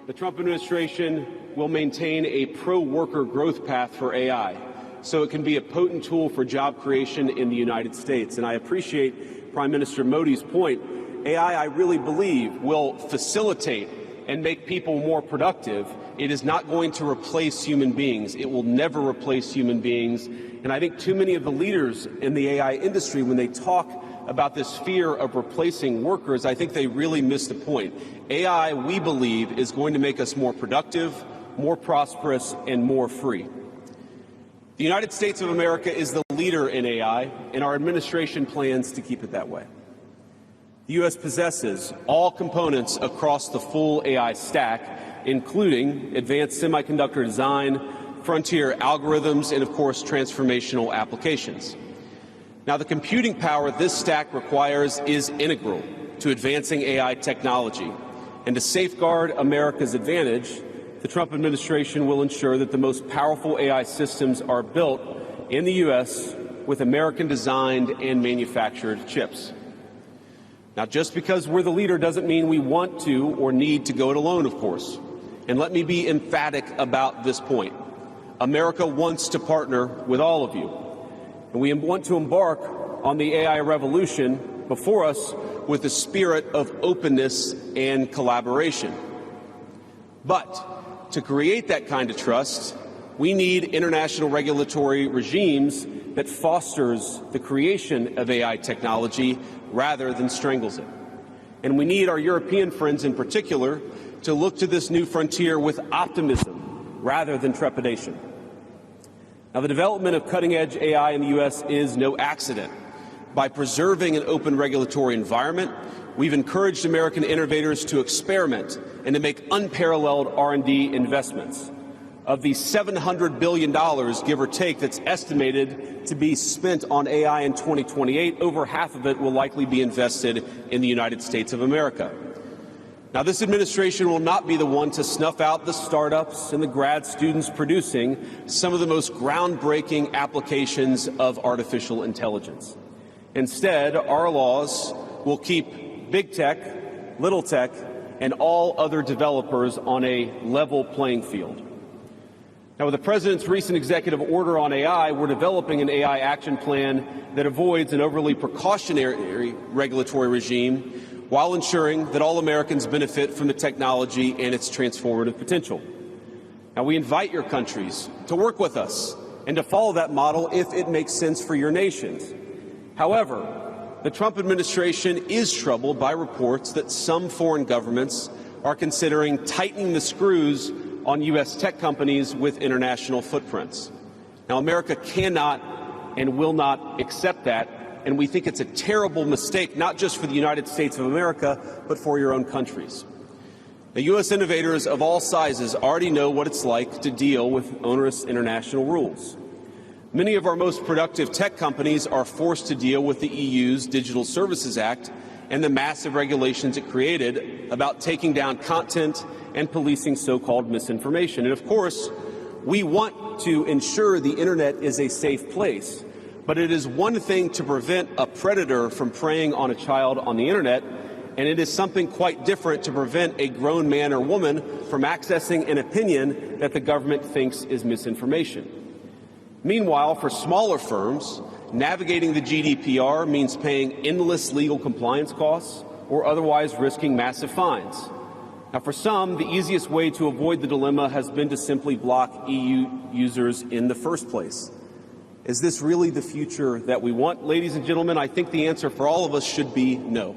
The Trump administration will maintain a pro-worker growth path for AI, so it can be a potent tool for job creation in the United States. And I appreciate Prime Minister Modi's point. AI, I really believe, will facilitate and make people more productive. It is not going to replace human beings. It will never replace human beings. And I think too many of the leaders in the AI industry, when they talk about this fear of replacing workers, I think they really miss the point. AI, we believe, is going to make us more productive, more prosperous, and more free. The United States of America is the leader in AI, and our administration plans to keep it that way. The U.S. possesses all components across the full AI stack, including advanced semiconductor design, frontier algorithms, and, of course, transformational applications. Now, the computing power this stack requires is integral to advancing AI technology. And to safeguard America's advantage, the Trump administration will ensure that the most powerful AI systems are built in the U.S. with American-designed and manufactured chips. Now, just because we're the leader doesn't mean we want to or need to go it alone, of course. And let me be emphatic about this point. America wants to partner with all of you. And we want to embark on the AI revolution before us with a spirit of openness and collaboration. But to create that kind of trust, we need international regulatory regimes that fosters the creation of AI technology rather than strangles it. And we need our European friends in particular to look to this new frontier with optimism rather than trepidation. Now, the development of cutting-edge AI in the U.S. is no accident. By preserving an open regulatory environment, we've encouraged American innovators to experiment and to make unparalleled R&D investments. Of the $700 billion, give or take, that's estimated to be spent on AI in 2028, over half of it will likely be invested in the United States of America. Now, this administration will not be the one to snuff out the startups and the grad students producing some of the most groundbreaking applications of artificial intelligence. Instead, our laws will keep big tech, little tech, and all other developers on a level playing field. Now, with the President's recent executive order on AI, we're developing an AI action plan that avoids an overly precautionary regulatory regime while ensuring that all Americans benefit from the technology and its transformative potential. Now, we invite your countries to work with us and to follow that model if it makes sense for your nations. However, the Trump administration is troubled by reports that some foreign governments are considering tightening the screws on U.S. tech companies with international footprints. Now, America cannot and will not accept that, and we think it's a terrible mistake, not just for the United States of America, but for your own countries. The U.S. innovators of all sizes already know what it's like to deal with onerous international rules. Many of our most productive tech companies are forced to deal with the EU's Digital Services Act and the massive regulations it created about taking down content and policing so-called misinformation. And of course, we want to ensure the Internet is a safe place. But it is one thing to prevent a predator from preying on a child on the Internet, and it is something quite different to prevent a grown man or woman from accessing an opinion that the government thinks is misinformation. Meanwhile, for smaller firms, navigating the GDPR means paying endless legal compliance costs or otherwise risking massive fines. Now, for some, the easiest way to avoid the dilemma has been to simply block EU users in the first place. Is this really the future that we want? Ladies and gentlemen, I think the answer for all of us should be no.